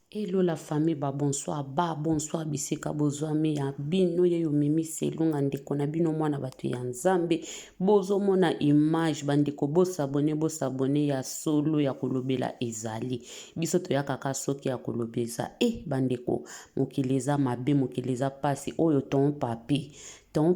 Hello la famille, bonsoir, bisika bozwami ya bino yeyo mimi selunga ndeko na bino mwana batu ya nzambe. Bozo mona image bandeko bosabone ya solo ya kolobela ezali. Biso to ya kaka soki ya kolobeza. Bandeko, mokileza mabe, mokileza pasi, oyo ton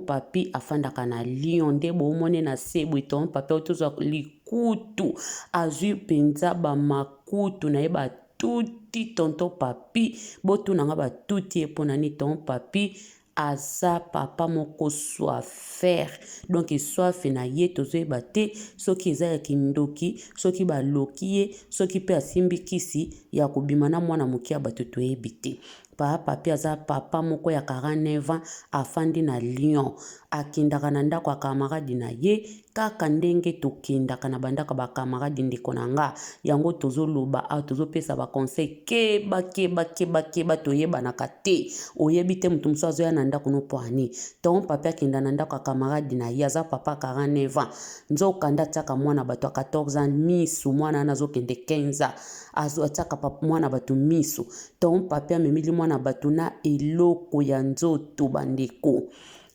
papi afandaka na Lyon nde bomone na sebwe ton papi otozwa likutu azui penza ba makutu na yeba tuti tonton papi botu nanga ba tuti eponani ton papi aza papa moko soifere donc soif na ye tozoyeba te soki eza ya kindoki soki baloki ye soki pe asimbi kisi ya kobima na mwana moke ya bato toyebi te. Papi aza papa moko ya 49 ans afandi na Lyon akendaka na ndako ya kamaradi na ye kaka ndenge tokendaka na bandaka ba kamaradi ndeko na nga yango tozoloba tozopesa ba conseil keba toyebanaka te oyebi te mutu mosusu azoya na ndako no poani ton papi akenda na ndako ya kamaradi na ye aza papa 49 ans nzokanda atiaka mwana bato ya 14 ans misu mwana wana azokende 15 ans atiaka mwana bato misu ton papi amemili mwana bato na eloko ya nzoto bandeko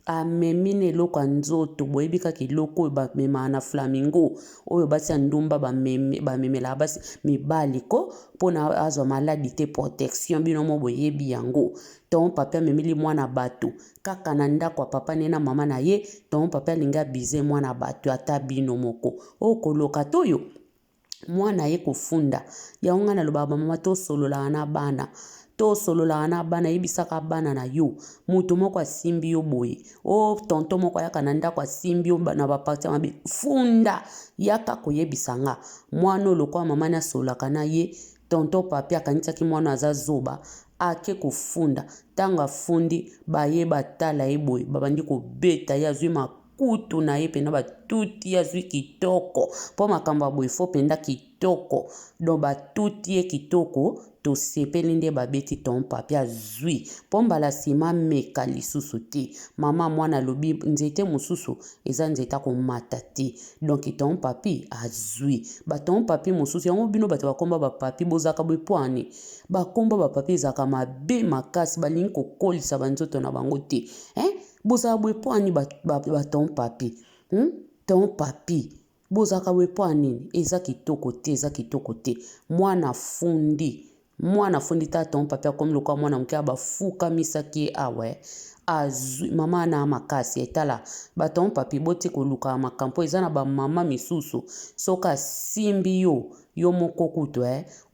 amemine eloko ya nzoto boyebi kaka eloko oyo bamemaka na flamingo oyo basi ya ndumba bamemela basi mibali ko mpona azwa maladi te protection bino mo boyebi yango. Ton papi amemili mwana bato kaka na ndako ya papa ne na mama na ye ton papi alingi abize mwana bato ata bino moko okoloka toyo mwana ye kofunda yango nga nalobaka bamama tosololaka na bana tosololaka na bana yebisaka bana na yo mutu moko asimbi yo boye tonton moko ayaka na ndako asimbi yo na baparti mabe funda yaka koyebisa nga mwana olokwa mama ni asololaka na ye tonton papi akanisiaki mwana aza zoba ake kofunda ntango afundi bayeba tala ye boye babandi kobeta ye azwi kutu na ye pena batuti ye azwi kitoko mpo makambo ya boye fo penda kitoko don batuti ye kitoko tosepeli nde babeti ton papi azwi mpo mbala nsima meka lisusu te mama mwana alobi nzete mosusu eza nzete akomata te donk ton papi azwi baton papi mosusu yango bino bato bakomba bapapi bozaka bwepwani bakomba bapapi ezaka mabe makasi balingi kokolisa banzoto na bango te bozaka bwepwani baton papi ton papi bozaka bwepwani eza kitoko te mwana fundi ta ton papi akomi lokwa mwana moke abafuka misaki ye awe azwi mama na makasi etala baton papi boti koluka makampo eza na bamama misusu soka asimbi yo moko kutu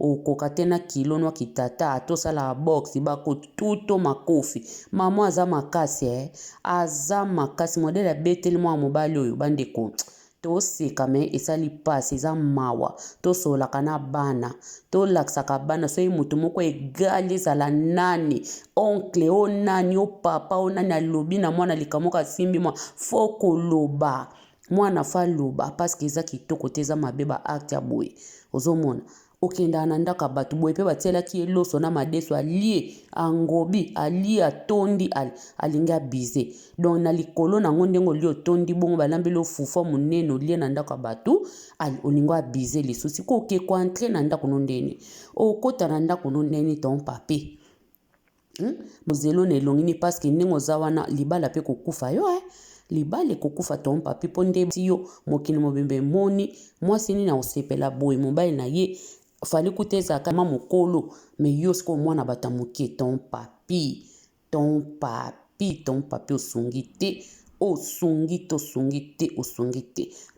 okoka te na kilo nwa kitata atosala box bakotuto makofi mama aza makasi modele abeteli mwa mobali oyo bandeko toseka me esali pasi eza mawa tosolaka na bana tolakisaka bana soki mutu moko egali ezala nani oncle o nani o papa o nani alobi na mwana lika moko asimbi mwa fo koloba mwana fa loba paske eza kitoko te eza mabe ba acte ya boye ozomona okendaka na ndako ya bato boye mpe batielaki ye loso na madeso alie angobi alie atondi alingi abize donc na likolo nango ndenge olie otondi bongo balambeli ofufa monene olie na ndako ya bato olingo abize lisusu siko oke koentre na ndako no ndeni okota na ndako no ndeni ton papi mozelo na elongini paske ndenge oza wana libala mpe kokufa yo libala ekokufa ton papi mpo nde yo mokili mobembe emoni mwasi nini akosepela boye mobali na ye fali kuta ezalaka ma mokolo me yo sikoyo mwana bato ya moke ton papi osungi te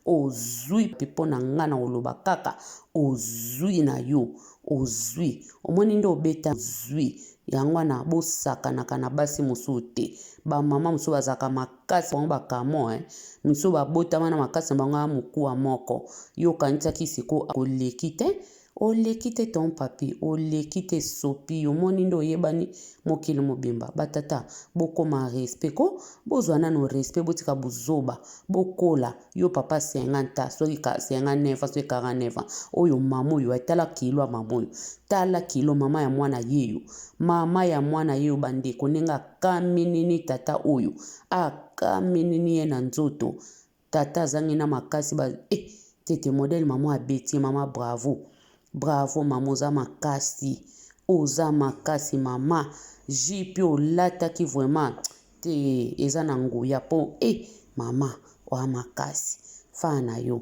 ozwi mpe mpo na nga na koloba kaka ozwi na yo ozwi omoni nde obeta ozwi yango wana bosakanaka na basi mosusu te bamama mosusu bazalaka makasi bango bakamo mosusu babotama na makasi na bango ya mokuwa moko yo okanisaki siko oleki te ton papi oleki te sopi omoni nde oyebani mokili mobimba batata bokoma respect ko bozwa nano respect botika bozoba bokola yo papa 50 soki 59 soki 49 oyo mama oyo tala kilo ya mama oyo tala kilo mama ya mwana yeyo bandeko ndenge akaminini tata oyo akaminini ye na nzoto tata azangi na makasi tete modele mama abeti mama bravo mama oza makasi oza makasi mama ji mpe olataki vraiment te eza na nguya mpo mama oya makasi faa na yo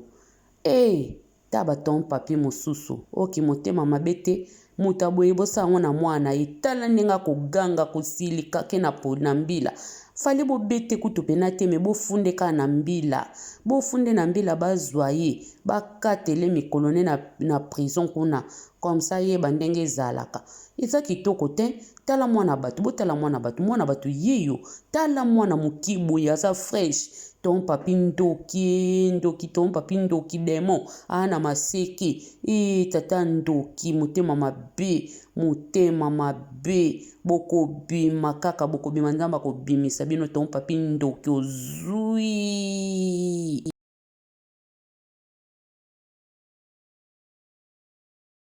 ta baton papi mosusu oki motema mabe te moto aboye bosala yango na mwana ye tala ndenge akoganga kosilika ke na mbila fali bobete kutu pena te me bofunde kaka na mbila bofunde na mbila bazwa ye bakatele mikolo ne na prison kuna comme ça yeba ndenge ezalaka eza kitoko te tala mwana bato botala mwana bato yeyo tala mwana mokiboye aza fresh ton papi ndoki ton papi ndoki demo ana maseke tata ndoki motema mabe bokobima kaka bokobima nzambe akobimisa bino ton papi ndoki ozwi